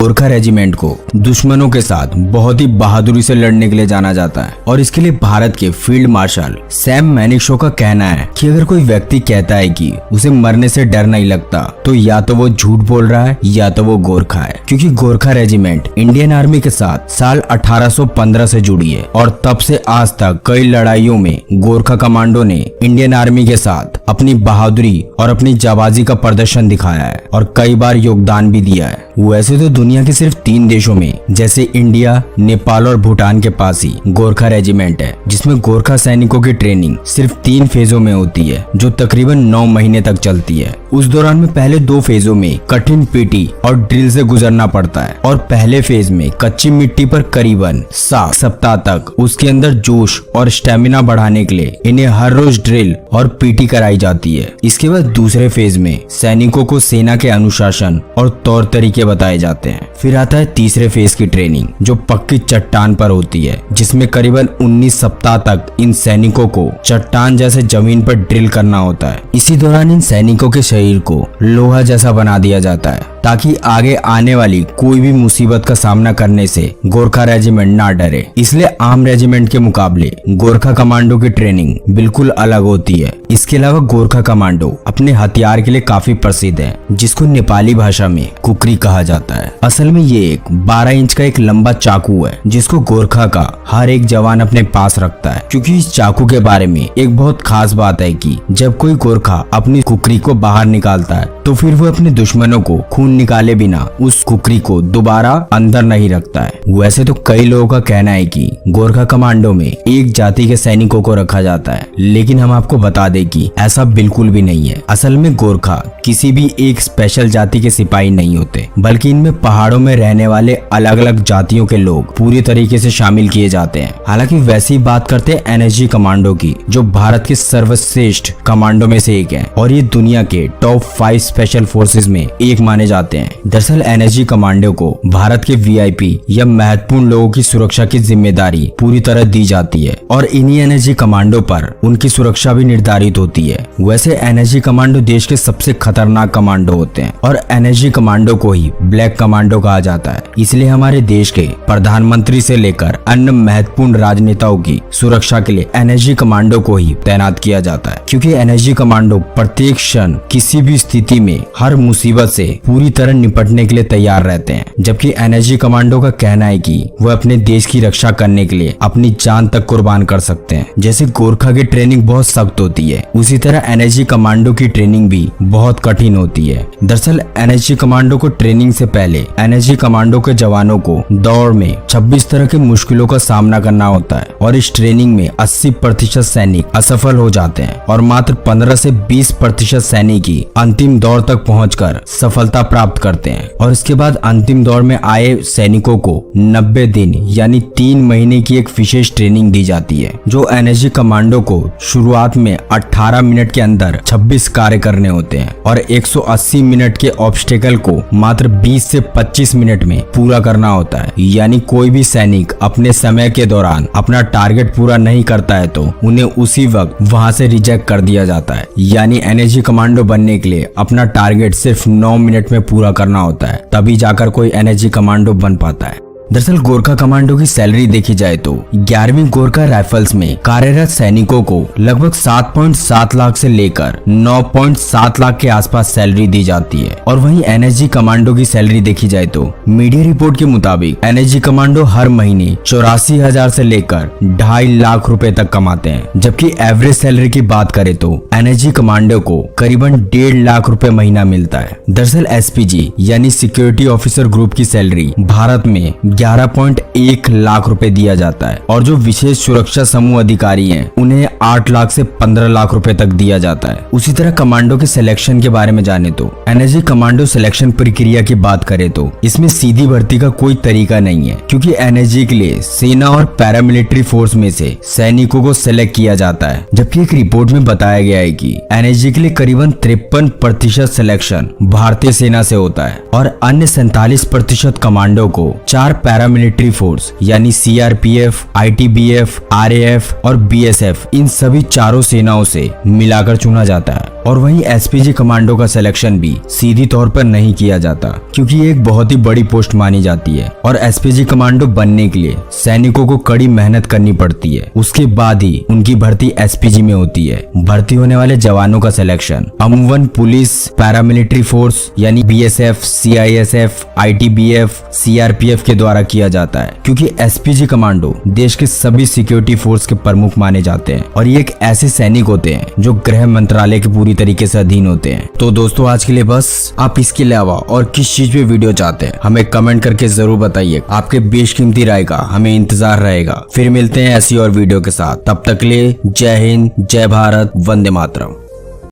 Gorkha regiment को दुश्मनों के साथ बहुत ही बहादुरी से लड़ने के लिए जाना जाता है और इसके लिए भारत के फील्ड मार्शल सैम मैनिक्शॉ का कहना है कि अगर कोई व्यक्ति कहता है कि उसे मरने से डर नहीं लगता तो या तो वो झूठ बोल रहा है या तो वो गोरखा है, क्योंकि गोरखा रेजिमेंट इंडियन आर्मी के साथ साल 1815 से जुड़ी है और तब से आज तक कई लड़ाइयों में गोरखा कमांडो ने इंडियन आर्मी के साथ अपनी बहादुरी और अपनी जाबाजी का प्रदर्शन दिखाया है और कई बार योगदान भी दिया है। वैसे तो दुनिया के सिर्फ 3 देशों में जैसे इंडिया, नेपाल और भूटान के पास ही गोरखा रेजिमेंट है, जिसमें गोरखा सैनिकों की ट्रेनिंग सिर्फ 3 फेजों में होती है जो तकरीबन 9 महीने तक चलती है। उस दौरान में पहले 2 फेजों में कठिन पीटी और ड्रिल से गुजरना पड़ता है और पहले फेज में कच्ची मिट्टी पर करीबन 7 सप्ताह तक उसके अंदर जोश और स्टेमिना बढ़ाने के लिए इन्हें हर रोज ड्रिल और पीटी कराई जाती है। इसके बाद दूसरे फेज में सैनिकों को सेना के अनुशासन और तौर तरीके बताए जाते हैं। फिर आता है तीसरे फेज की ट्रेनिंग जो पक्की चट्टान पर होती है, जिसमें करीबन 19 सप्ताह तक इन सैनिकों को चट्टान जैसे जमीन पर ड्रिल करना होता है। इसी दौरान इन सैनिकों के शरीर को लोहा जैसा बना दिया जाता है ताकि आगे आने वाली कोई भी मुसीबत का सामना करने से गोरखा रेजिमेंट ना डरे। इसलिए आम रेजिमेंट के मुकाबले गोरखा कमांडो की ट्रेनिंग बिल्कुल अलग होती है। इसके अलावा गोरखा कमांडो अपने हथियार के लिए काफी प्रसिद्ध है, जिसको नेपाली भाषा में कुकरी कहा जाता है। असल में ये एक 12 इंच का एक लंबा चाकू है जिसको गोरखा का हर एक जवान अपने पास रखता है, क्योंकि इस चाकू के बारे में एक बहुत खास बात है कि जब कोई गोरखा अपनी कुकरी को बाहर निकालता है तो फिर वो अपने दुश्मनों को खून निकाले बिना उस कुकरी को दोबारा अंदर नहीं रखता है। वैसे तो कई लोगों का कहना है कि गोरखा कमांडो में एक जाति के सैनिकों को रखा जाता है, लेकिन हम आपको बता दें कि ऐसा बिल्कुल भी नहीं है। असल में गोरखा किसी भी एक स्पेशल जाति के सिपाही नहीं होते, बल्कि इनमें पहाड़ों में रहने वाले अलग अलग जातियों के लोग पूरी तरीके से शामिल किए जाते हैं। हालांकि वैसी बात करते हैं एनएसजी कमांडो की, जो भारत के सर्वश्रेष्ठ कमांडो में से एक है और ये दुनिया के टॉप 5 स्पेशल फोर्सेस में एक माने जाते हैं। दरअसल एनएसजी कमांडो को भारत के वीआईपी या महत्वपूर्ण लोगों की सुरक्षा की जिम्मेदारी पूरी तरह दी जाती है और इन्हीं एनएसजी कमांडो पर उनकी सुरक्षा भी निर्धारित होती है। वैसे एनएसजी कमांडो देश के सबसे खतरनाक कमांडो होते हैं और एनएसजी कमांडो को ही ब्लैक कमांडो कहा जाता है। इसलिए हमारे देश के प्रधानमंत्री से लेकर अन्य महत्वपूर्ण राजनेताओं की सुरक्षा के लिए एनएसजी कमांडो को ही तैनात किया जाता है, क्योंकि एनएसजी कमांडो प्रत्येक क्षण किसी भी स्थिति में हर मुसीबत से पूरी तरह निपटने के लिए तैयार रहते हैं। जबकि एनएसजी कमांडो का कहना है कि वह अपने देश की रक्षा करने के लिए अपनी जान तक कुर्बान कर सकते हैं। जैसे गोरखा की ट्रेनिंग बहुत सख्त होती है, उसी तरह एनएसजी कमांडो की ट्रेनिंग भी बहुत कठिन होती है। दरअसल एनएसजी कमांडो को ट्रेनिंग से पहले एनएसजी कमांडो के जवानों को दौड़ में 26 तरह की मुश्किलों का सामना करना होता है और इस ट्रेनिंग में 80% सैनिक असफल हो जाते हैं और मात्र 15 से 20% सैनिक ही अंतिम दौर तक पहुंचकर सफलता प्राप्त करते हैं। और इसके बाद अंतिम दौर में आए सैनिकों को 90 दिन यानी 3 महीने की एक विशेष ट्रेनिंग दी जाती है, जो एनएसजी कमांडो को शुरुआत में 18 मिनट के अंदर 26 कार्य करने होते हैं और 180 मिनट के ऑब्स्टेकल को मात्र 20 से 25 मिनट में पूरा करना होता है। यानी कोई भी सैनिक अपने समय के दौरान अपना टारगेट पूरा नहीं करता है तो उन्हें उसी वक्त वहां से रिजेक्ट कर दिया जाता है। यानी एनएसजी कमांडो बनने के लिए अपना टारगेट सिर्फ 9 मिनट में पूरा करना होता है, तभी जाकर कोई एनएसजी कमांडो बन पाता है। दरअसल गोरखा कमांडो की सैलरी देखी जाए तो 11वीं गोरखा राइफल्स में कार्यरत सैनिकों को लगभग 7.7 लाख से लेकर 9.7 लाख के आसपास सैलरी दी जाती है। और वहीं एनएसजी कमांडो की सैलरी देखी जाए तो मीडिया रिपोर्ट के मुताबिक एनएसजी कमांडो हर महीने 84,000 से लेकर 2.5 लाख रुपए तक कमाते हैं, जबकि एवरेज सैलरी की बात करें तो एनएसजी कमांडो को करीबन 1.5 लाख रुपए महीना मिलता है। दरअसल एसपीजी यानी सिक्योरिटी ऑफिसर ग्रुप की सैलरी भारत में 11.1 लाख रुपए दिया जाता है और जो विशेष सुरक्षा समूह अधिकारी हैं उन्हें 8 लाख से 15 लाख रुपए तक दिया जाता है। उसी तरह कमांडो के सिलेक्शन के बारे में जाने तो एनएसजी कमांडो सिलेक्शन प्रक्रिया की बात करें तो इसमें सीधी भर्ती का कोई तरीका नहीं है, क्योंकि एनएसजी के लिए सेना और पैरामिलिट्री फोर्स में से सैनिकों को सिलेक्ट किया जाता है। जबकि एक रिपोर्ट में बताया गया है कि एनएसजी के लिए करीबन 53% सिलेक्शन भारतीय सेना से होता है और अन्य 47% कमांडो को 4 पैरामिलिट्री फोर्स यानी सीआरपीएफ, आईटीबीएफ, आरएएफ और बीएसएफ, इन सभी चारों सेनाओं से मिलाकर चुना जाता है। और वहीं एसपीजी कमांडो का सिलेक्शन भी सीधी तौर पर नहीं किया जाता, क्योंकि ये एक बहुत ही बड़ी पोस्ट मानी जाती है और एसपीजी कमांडो बनने के लिए सैनिकों को कड़ी मेहनत करनी पड़ती है। उसके बाद ही उनकी भर्ती एसपीजी में होती है। भर्ती होने वाले जवानों का सिलेक्शन अमूमन पुलिस, पैरामिलिट्री फोर्स यानी बीएसएफ, सीआईएसएफ, आईटीबीएफ, सीआरपीएफ के द्वारा किया जाता है, क्योंकि एसपीजी कमांडो देश के सभी सिक्योरिटी फोर्स के प्रमुख माने जाते हैं और ये एक ऐसे सैनिक होते हैं जो गृह मंत्रालय के पूरी तरीके से अधीन होते हैं। तो दोस्तों आज के लिए बस। आप इसके अलावा और किस चीज पे वीडियो चाहते हैं हमें कमेंट करके जरूर बताइए। आपके बेशकीमती राय का हमें इंतजार रहेगा। फिर मिलते हैं ऐसी और वीडियो के साथ। तब तक के लिए जय हिंद, जय भारत, वंदे मातरम।